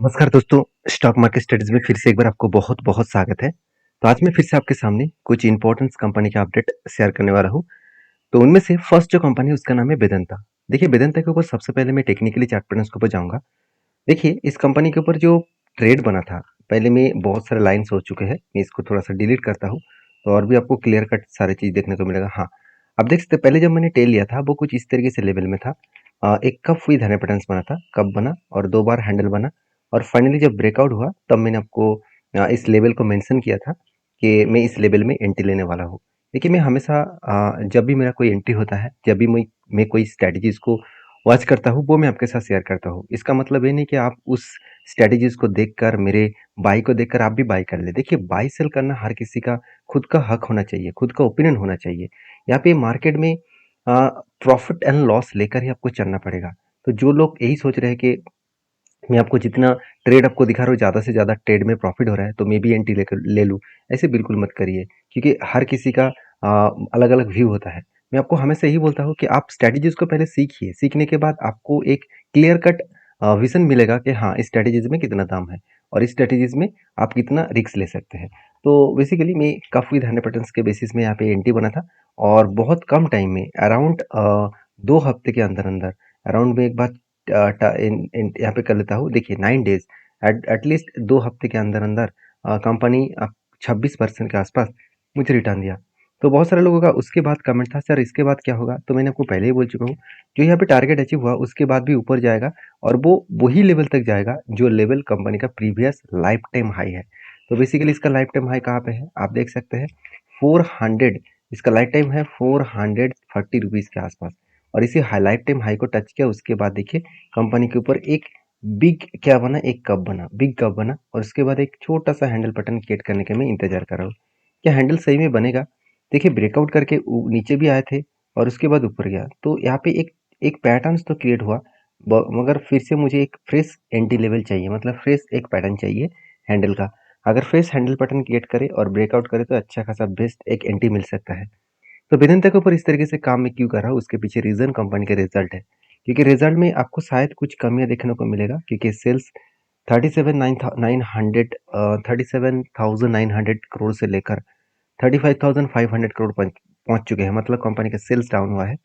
नमस्कार दोस्तों, stock market studies में फिर से एक बार आपको बहुत-बहुत स्वागत है। तो आज मैं फिर से आपके सामने कुछ इम्पोर्टेंट कंपनी का अपडेट शेयर करने वाला हूँ। तो उनमें से फर्स्ट जो कंपनी है उसका नाम है वेदांता। देखिए वेदांता के ऊपर सबसे पहले मैं टेक्निकली चार्ट पैटर्न्स के ऊपर जाऊँगा। देखिए इस कंपनी के ऊपर जो ट्रेड बना था, पहले में बहुत सारे लाइन्स हो चुके हैं। मैं इसको थोड़ा-सा डिलीट करता हूँ, तो और भी आपको क्लियर कट सारी चीज़ देखने को मिलेगा। हाँ, अब देख सकते हैं पहले जब मैंने टेल लिया था वो कुछ इस तरीके से लेवल में था। एक कप विद हैंडल पैटर्न्स बना था, कप बना और 2 बार हैंडल बना और फाइनली जब ब्रेकआउट हुआ तब मैंने आपको इस लेवल को मेंशन किया था कि मैं इस लेवल में एंट्री लेने वाला हूँ। देखिए मैं हमेशा जब भी मेरा कोई एंट्री होता है, जब भी मैं कोई स्ट्रैटेजीज़ को वॉच करता हूँ, वो मैं आपके साथ शेयर करता हूँ। इसका मतलब ये नहीं कि आप उस स्ट्रैटेजीज़ को देखकर मेरे बाय को देखकर आप भी बाय कर लें। देखिए बाय सेल करना हर किसी का खुद का हक होना चाहिए, खुद का ओपिनियन होना चाहिए। यहाँ पे मार्केट में प्रॉफिट एंड लॉस लेकर ही आपको चलना पड़ेगा। तो जो लोग यही सोच रहे हैं कि मैं आपको जितना ट्रेड आपको दिखा रहा हूँ ज़्यादा से ज़्यादा ट्रेड में प्रॉफिट हो रहा है तो मैं भी एंट्री लेकर ले लूँ, ऐसे बिल्कुल मत करिए क्योंकि हर किसी का अलग-अलग व्यू होता है। मैं आपको हमेशा यही बोलता हूँ कि आप स्ट्रैटेजीज़ को पहले सीखिए, सीखने के बाद आपको एक क्लियर कट विज़न मिलेगा कि हाँ, इस स्ट्रैटेजीज़ में कितना दाम है और इस स्ट्रैटेजीज़ में आप कितना रिस्क ले सकते हैं। तो बेसिकली मैं कफ विद 100 पैटर्न्स के बेसिस में यहाँ पे एंट्री बना था और बहुत कम टाइम में अराउंड 2 हफ्ते के अंदर-अंदर अराउंड मैं एक बार यहाँ पे कर लेता हूँ। देखिए 9 डेज़ एटलीस्ट 2 हफ्ते के अंदर-अंदर कंपनी 26% के आसपास मुझे रिटर्न दिया। तो बहुत सारे लोगों का उसके बाद कमेंट था, सर इसके बाद क्या होगा? तो मैंने आपको पहले ही बोल चुका हूँ, जो यहाँ पे टारगेट अचीव हुआ उसके बाद भी ऊपर जाएगा और वो वही लेवल तक जाएगा जो लेवल कंपनी का प्रीवियस लाइफ टाइम हाई है। तो बेसिकली इसका लाइफ टाइम हाई कहाँ पे है? आप देख सकते हैं 400 इसका लाइफ टाइम है 430 रुपीज़ के आसपास और इसी लाइफ टाइम हाई को टच किया उसके बाद देखिए कंपनी के ऊपर एक बिग क्या बना, एक कप बना, बिग कप बना और उसके बाद एक छोटा सा हैंडल पैटर्न क्रिएट करने के मैं इंतजार कर रहा हूँ। क्या हैंडल सही में बनेगा? देखिए ब्रेकआउट करके नीचे भी आए थे और उसके बाद ऊपर गया तो यहाँ पे एक एक पैटर्न तो क्रिएट हुआ मगर फिर से मुझे एक फ्रेश एंटी लेवल चाहिए, मतलब फ्रेश एक पैटर्न चाहिए हैंडल का। अगर फ्रेश हैंडल पैटर्न क्रिएट करे और ब्रेकआउट करे तो अच्छा खासा बेस्ट एक एंटी मिल सकता है। तो वेदांता के ऊपर इस तरीके से काम मैं क्यों कर रहा हूँ उसके पीछे रीजन कंपनी का रिजल्ट है, क्योंकि रिजल्ट में आपको शायद कुछ कमियां देखने को मिलेगा क्योंकि सेल्स 37,900 करोड़ से लेकर 35,500 करोड़ पहुंच चुके हैं, मतलब कंपनी का सेल्स डाउन हुआ है।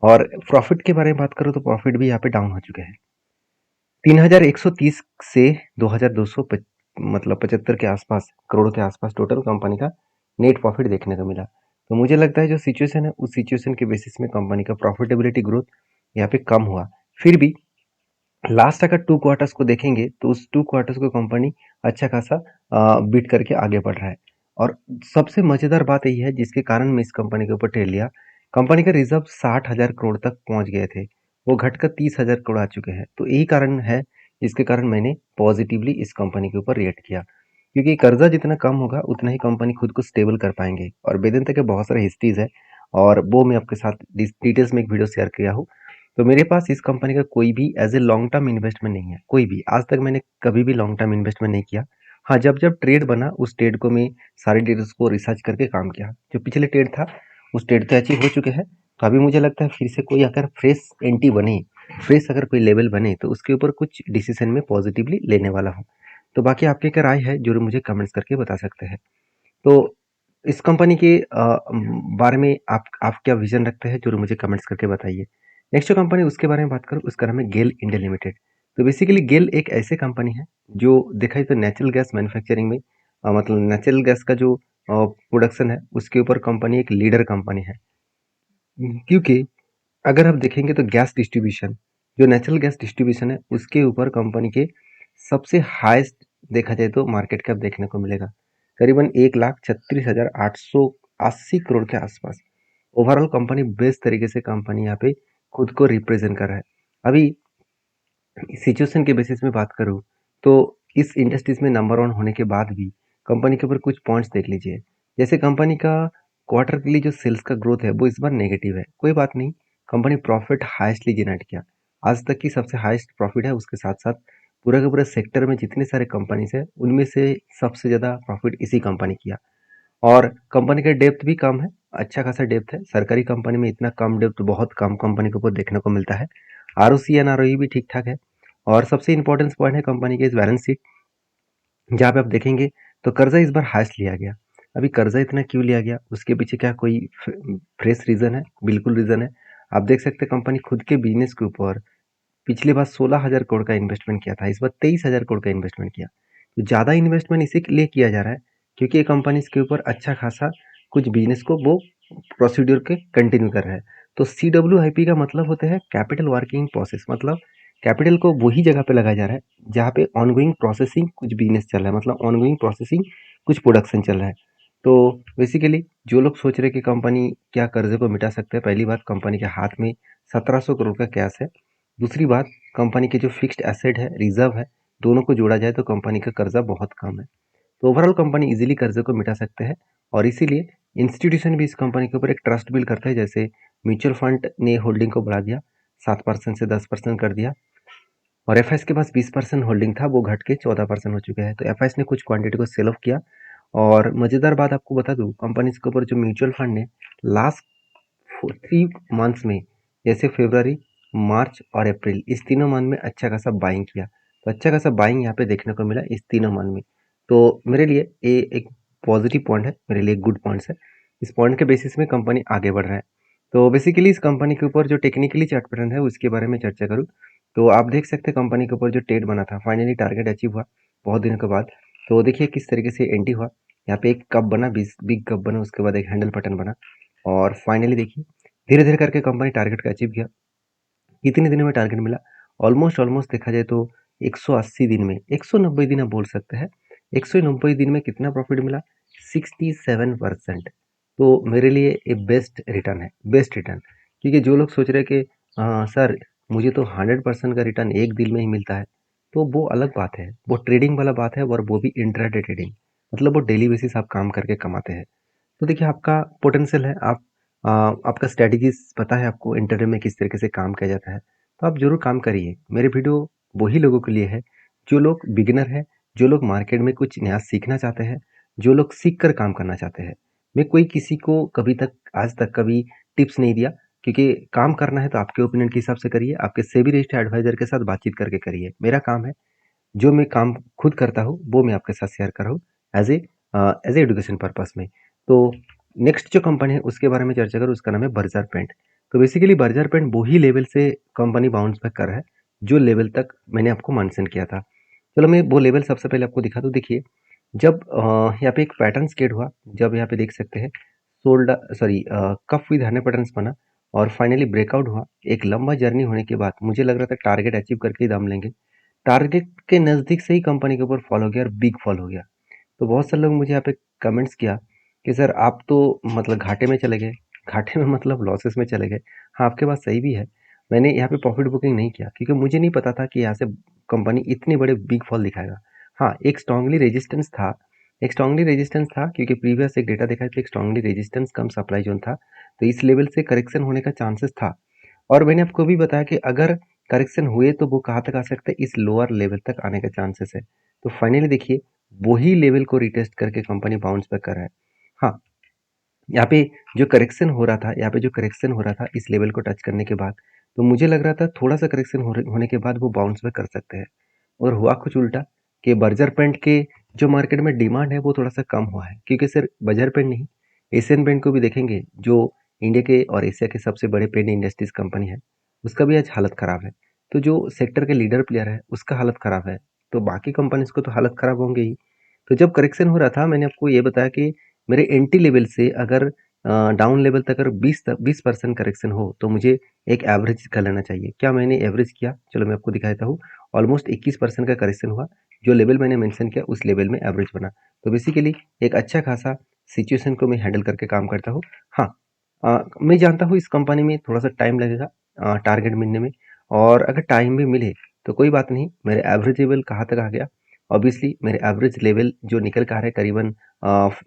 और प्रॉफिट के बारे में बात करूँ तो प्रॉफिट भी यहाँ पे डाउन हो चुके हैं 3,130 से 2,200 मतलब 75 के आसपास करोड़ के आसपास टोटल कंपनी का नेट प्रॉफिट देखने को मिला। तो मुझे लगता है जो सिचुएशन है उस सिचुएशन के बेसिस में कंपनी का प्रॉफिटेबिलिटी ग्रोथ यहाँ पे कम हुआ। फिर भी लास्ट अगर 2 क्वार्टर्स को देखेंगे तो उस 2 क्वार्टर्स को कंपनी अच्छा खासा बीट करके आगे बढ़ रहा है। और सबसे मज़ेदार बात यही है जिसके कारण मैं इस कंपनी के ऊपर ट्रेड लिया, कंपनी का रिज़र्व 60,000 करोड़ तक पहुँच गए थे। वो घटकर 30,000 करोड़ आ चुके हैं। तो यही कारण है जिसके कारण मैंने पॉजिटिवली इस कंपनी के ऊपर रिएक्ट किया। क्योंकि कर्ज़ा जितना कम होगा उतना ही कंपनी खुद को स्टेबल कर पाएँगे और वेदांता के बहुत सारे हिस्ट्रीज़ है और वो मैं आपके साथ डिटेल्स में एक वीडियो शेयर किया हूँ। तो मेरे पास इस कंपनी का कोई भी as a long term investment नहीं है, कोई भी आज तक मैंने कभी भी लॉन्ग टर्म इन्वेस्टमेंट नहीं किया। हाँ, जब जब ट्रेड बना उस ट्रेड को मैं सारी डिटेल्स को रिसर्च करके काम किया। जो पिछले ट्रेड था उस ट्रेड तो अचीव हो चुके हैं। तो अभी मुझे लगता है फिर से कोई अगर फ्रेश एंट्री बने, फ्रेश अगर कोई लेवल बने तो उसके ऊपर कुछ डिसीजन में पॉजिटिवली लेने वाला हूँ। तो बाकी आपकी क्या राय है जो मुझे कमेंट्स करके बता सकते हैं। तो इस कंपनी के बारे में आप क्या विजन रखते हैं जो मुझे कमेंट्स करके बताइए। नेक्स्ट जो कंपनी उसके बारे में बात करूँ उसका नाम है गेल इंडिया लिमिटेड। तो बेसिकली गेल एक ऐसे कंपनी है जो देखा जाए तो नेचुरल गैस मैन्युफैक्चरिंग में मतलब नेचुरल गैस का जो प्रोडक्शन है उसके ऊपर कंपनी एक लीडर कंपनी है। क्योंकि अगर आप देखेंगे तो गैस डिस्ट्रीब्यूशन जो नेचुरल गैस डिस्ट्रीब्यूशन है उसके ऊपर कंपनी के सबसे हाईएस्ट देखा जाए तो मार्केट कैप देखने को मिलेगा करीबन 1,36,880 करोड़ के आसपास। ओवरऑल कंपनी बेस्ट तरीके से कंपनी यहाँ पे खुद को रिप्रेजेंट कर रहा है। अभी सिचुएशन के बेसिस में बात करूँ तो इस इंडस्ट्रीज में नंबर वन होने के बाद भी कंपनी के ऊपर कुछ पॉइंट्स देख लीजिए। जैसे कंपनी का क्वार्टर के लिए जो सेल्स का ग्रोथ है वो इस बार नेगेटिव है, कोई बात नहीं, कंपनी प्रॉफिट हाईएस्टली जनरेट किया, आज तक की सबसे हाईएस्ट प्रॉफिट है। उसके साथ साथ पूरा के पूरे सेक्टर में जितने सारे कंपनीज है उनमें से सबसे ज़्यादा प्रॉफिट इसी कंपनी किया। और कंपनी का डेप्थ भी कम है, अच्छा खासा डेप्थ है। सरकारी कंपनी में इतना कम डेप्थ बहुत कम कंपनी के ऊपर देखने को मिलता है। आरओसी एंड आरओई भी ठीक ठाक है और सबसे इम्पोर्टेंट पॉइंट है कंपनी के इस बैलेंस शीट, जहाँ पे आप देखेंगे तो कर्जा इस बार हाईएस्ट लिया गया। अभी कर्जा इतना क्यों लिया गया, उसके पीछे क्या कोई फ्रेश रीजन है? बिल्कुल रीजन है। आप देख सकते हैं कंपनी खुद के बिजनेस के ऊपर पिछली बार 16,000 करोड़ का इन्वेस्टमेंट किया था, इस बार 23,000 करोड़ का इन्वेस्टमेंट किया। तो ज़्यादा इन्वेस्टमेंट इसीलिए किया जा रहा है क्योंकि ये कंपनी इसके ऊपर अच्छा खासा कुछ बिजनेस को वो प्रोसीड्यूर के कंटिन्यू कर रहा है। तो CWIP का मतलब होता है कैपिटल वर्किंग प्रोसेस, मतलब कैपिटल को वही जगह पे लगाया जा रहा है जहाँ पे ऑनगोइंग प्रोसेसिंग कुछ बिजनेस चल रहा है, मतलब ऑनगोइंग प्रोसेसिंग कुछ प्रोडक्शन चल रहा है। तो बेसिकली जो लोग सोच रहे हैं कि कंपनी क्या कर्जे को मिटा सकते हैं, पहली बात कंपनी के हाथ में 1700 करोड़ का कैश है। दूसरी बात कंपनी के जो फिक्स्ड एसेट है, रिजर्व है, दोनों को जोड़ा जाए तो कंपनी का कर्जा बहुत कम है। तो ओवरऑल कंपनी इजीली कर्जे को मिटा सकते हैं और इसीलिए इंस्टीट्यूशन भी इस कंपनी के ऊपर एक ट्रस्ट बिल्ड करता है। जैसे म्यूचुअल फंड ने होल्डिंग को बढ़ा दिया, 7% से 10% कर दिया, और एफ के पास 20% होल्डिंग था, वो घट के 14% हो चुका है। तो एफ ने कुछ क्वांटिटी को सेल ऑफ किया। और मज़ेदार बात आपको बता दूं, कंपनी के ऊपर जो म्यूचुअल फंड ने लास्ट 3 मंथ्स में, जैसे फरवरी, मार्च और अप्रैल, इस तीनों मंथ में अच्छा खासा बाइंग किया। तो अच्छा खासा बाइंग यहाँ पे देखने को मिला इस तीनों मंथ में। तो मेरे लिए ये एक पॉजिटिव पॉइंट है, मेरे लिए गुड पॉइंट्स है। इस पॉइंट के बेसिस में कंपनी आगे बढ़ रहा है। तो बेसिकली इस कंपनी के ऊपर जो टेक्निकली चार्ट पैटर्न है उसके बारे में चर्चा करूँ तो आप देख सकते हैं कंपनी के ऊपर जो ट्रेड बना था, फाइनली टारगेट अचीव हुआ बहुत दिनों के बाद। तो देखिए किस तरीके से एंट्री हुआ। यहाँ पे एक कप बना, बिग कप बना, उसके बाद एक हैंडल पैटर्न बना, और फाइनली देखिए धीरे धीरे करके कंपनी टारगेट का अचीव किया। कितने दिनों में टारगेट मिला? ऑलमोस्ट ऑलमोस्ट देखा जाए तो 180 दिन में, 190 दिन आप बोल सकते हैं। 190 दिन में कितना प्रॉफिट मिला? 67%। तो मेरे लिए ये बेस्ट रिटर्न है, बेस्ट रिटर्न। क्योंकि जो लोग सोच रहे हैं कि सर मुझे तो 100% का रिटर्न एक दिन में ही मिलता है, तो वो अलग बात है, वो ट्रेडिंग वाला बात है, और वो भी इंट्राडे ट्रेडिंग, मतलब वो डेली बेसिस आप काम करके कमाते हैं। तो देखिए आपका पोटेंशियल है, आपका स्ट्रेटजीज पता है आपको इंटरडे में किस तरीके से काम किया जाता है, तो आप जरूर काम करिए। मेरे वीडियो वही लोगों के लिए है जो लोग बिगिनर है, जो लोग मार्केट में कुछ नया सीखना चाहते हैं, जो लोग सीख कर काम करना चाहते हैं। मैं कोई किसी को कभी तक आज तक कभी टिप्स नहीं दिया, क्योंकि काम करना है तो आपके ओपिनियन के हिसाब से करिए, आपके सेबी रजिस्टर्ड एडवाइजर के साथ बातचीत करके करिए। मेरा काम है, जो मैं काम खुद करता हूँ वो मैं आपके साथ शेयर कर रहा हूँ एज ए एजुकेशन पर्पस में। तो नेक्स्ट जो कंपनी है उसके बारे में चर्चा करूँ, उसका नाम है बर्जर पेंट। तो बेसिकली बर्जर पेंट वही लेवल से कंपनी बाउंस बैक कर रहा है जो लेवल तक मैंने आपको मेंशन किया था। चलो मैं वो लेवल सबसे पहले आपको दिखा दूँ। देखिए जब यहाँ पे एक पैटर्न स्केट हुआ, जब यहाँ पे देख सकते हैं shoulder sorry cup with hand patterns बना और फाइनली ब्रेकआउट हुआ। एक लंबा जर्नी होने के बाद मुझे लग रहा था टारगेट अचीव करके ही दम लेंगे। टारगेट के नज़दीक से ही कंपनी के ऊपर फॉल हो गया और बिग फॉल हो गया। तो बहुत सारे लोग मुझे यहाँ पे कमेंट्स किया कि सर आप तो मतलब घाटे में चले गए, घाटे में मतलब लॉसेस में चले गए। हाँ, आपके बात सही भी है। मैंने यहाँ पे प्रॉफिट बुकिंग नहीं किया क्योंकि मुझे नहीं पता था कि यहाँ से कंपनी इतने बड़े बिग फॉल दिखाएगा। हाँ, एक स्ट्रांगली रेजिस्टेंस था क्योंकि प्रीवियस एक डेटा देखा था, एक स्ट्रांगली रेजिस्टेंस कम सप्लाई जोन था, तो इस लेवल से करेक्शन होने का चांसेस था। और मैंने आपको भी बताया कि अगर करेक्शन हुए तो वो कहाँ तक आ सकता है, इस लोअर लेवल तक आने का चांसेस है। तो फाइनली देखिए वही लेवल को रिटेस्ट करके कंपनी बाउंस बैक कर रहा है। हाँ, यहाँ पे जो करेक्शन हो रहा था, यहाँ पे जो करेक्शन हो रहा था इस लेवल को टच करने के बाद, तो मुझे लग रहा था थोड़ा सा करेक्शन होने के बाद वो बाउंस बैक कर सकते हैं। और हुआ कुछ उल्टा कि बर्जर पेंट के जो मार्केट में डिमांड है वो थोड़ा सा कम हुआ है, क्योंकि सिर्फ बर्जर पेंट नहीं, एशियन पेंट को भी देखेंगे जो इंडिया के और एशिया के सबसे बड़े पेंट इंडस्ट्रीज कंपनी है, उसका भी आज हालत खराब है। तो जो सेक्टर के लीडर प्लेयर है उसका हालत खराब है, तो बाकी कंपनीज को तो हालत खराब होंगे ही। तो जब करेक्शन हो रहा था मैंने आपको ये बताया कि मेरे एंट्री लेवल से अगर डाउन लेवल तक अगर 20% करेक्शन हो तो मुझे एक एवरेज कर लेना चाहिए। क्या मैंने एवरेज किया? चलो मैं आपको दिखा देता हूँ। ऑलमोस्ट 21% का करेक्शन हुआ, जो लेवल मैंने मेंशन किया उस लेवल में एवरेज बना। तो बेसिकली एक अच्छा खासा सिचुएशन को मैं हैंडल करके काम करता हूँ। हाँ, मैं जानता हूँ इस कंपनी में थोड़ा सा टाइम लगेगा टारगेट मिलने में, और अगर टाइम भी मिले तो कोई बात नहीं। मेरे एवरेज लेवल कहाँ तक आ गया? ऑब्वियसली मेरे एवरेज लेवल जो निकल कर आ रहा है करीबन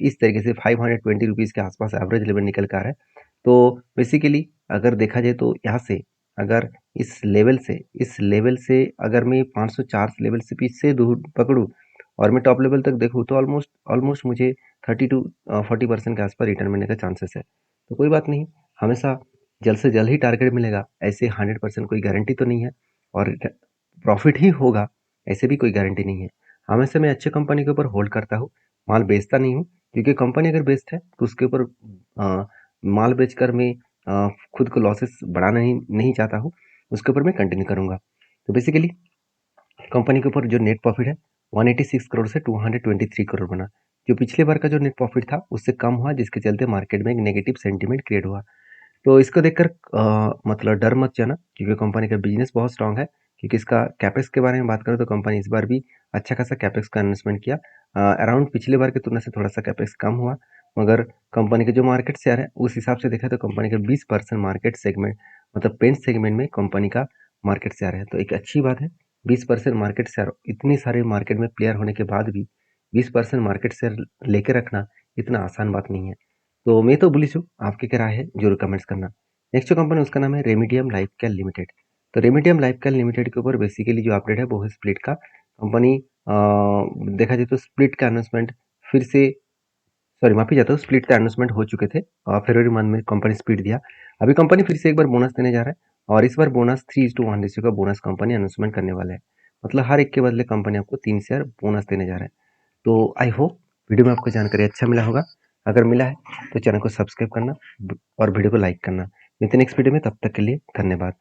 इस तरीके से 520 रुपीज़ के आसपास एवरेज लेवल निकल कर आ रहा है। तो बेसिकली अगर देखा जाए तो यहाँ से अगर इस लेवल से अगर मैं 504 लेवल से पीछे दूर पकड़ूँ और मैं टॉप लेवल तक देखूँ तो ऑलमोस्ट ऑलमोस्ट मुझे 30 to 40% के आसपास रिटर्न मिलने का चांसेस है। तो कोई बात नहीं, हमेशा जल्द से जल्द ही टारगेट मिलेगा, ऐसे 100% कोई गारंटी तो नहीं है। और प्रॉफिट ही होगा, ऐसे भी कोई गारंटी नहीं है। हमेशा मैं अच्छे कंपनी के ऊपर होल्ड करता हूँ, माल बेचता नहीं हूँ, क्योंकि कंपनी अगर बेस्ट है तो उसके ऊपर माल बेचकर मैं खुद को लॉसेस बढ़ाना नहीं चाहता हूँ, उसके ऊपर मैं कंटिन्यू करूँगा। तो बेसिकली कंपनी के ऊपर जो नेट प्रॉफिट है 186 करोड़ से 223 करोड़ बना, जो पिछले बार का जो नेट प्रॉफिट था उससे कम हुआ, जिसके चलते मार्केट में एक नेगेटिव सेंटीमेंट क्रिएट हुआ। तो इसको देखकर मतलब डर मत जाना, क्योंकि कंपनी का बिजनेस बहुत स्ट्रांग है। क्योंकि इसका कैपेक्स के बारे में बात करें तो कंपनी इस बार भी अच्छा खासा कैपेक्स का इन्वेस्टमेंट किया। अराउंड पिछले बार की तुलना से थोड़ा सा कैपेक्स कम हुआ, मगर कंपनी के जो मार्केट शेयर है उस हिसाब से देखा तो कंपनी का 20% मार्केट सेगमेंट, मतलब पेंट सेगमेंट में कंपनी का मार्केट शेयर है, तो एक अच्छी बात है। 20% मार्केट शेयर, इतनी सारे मार्केट में प्लेयर होने के बाद भी 20% मार्केट शेयर लेके रखना इतना आसान बात नहीं है। तो मैं तो बुलिश हूँ, आपकी क्या राय है जरूर कमेंट्स करना। नेक्स्ट जो कंपनी उसका नाम है रेमिडियम लाइफ केयर लिमिटेड। तो रेमिडियम लाइफ केयर लिमिटेड के ऊपर बेसिकली जो अपडेट है वो है स्प्लिट का। कंपनी देखा जाए तो स्प्लिट का अनाउंसमेंट फिर से, सॉरी माफी चाहता हूँ, स्प्लिट का अनाउंसमेंट हो चुके थे। फरवरी मंथ में कंपनी स्प्लिट दिया। अभी कंपनी फिर से एक बार बोनस देने जा रहा है, और इस बार बोनस 3:1 रेशियो का बोनस कंपनी अनाउंसमेंट करने वाला है। मतलब हर एक के बदले कंपनी आपको 3 शेयर बोनस देने जा रहा है। तो आई होप वीडियो में आपको जानकारी अच्छा मिला होगा। अगर मिला है तो चैनल को सब्सक्राइब करना और वीडियो को लाइक करना। मिलते हैं नेक्स्ट वीडियो में, तब तक के लिए धन्यवाद।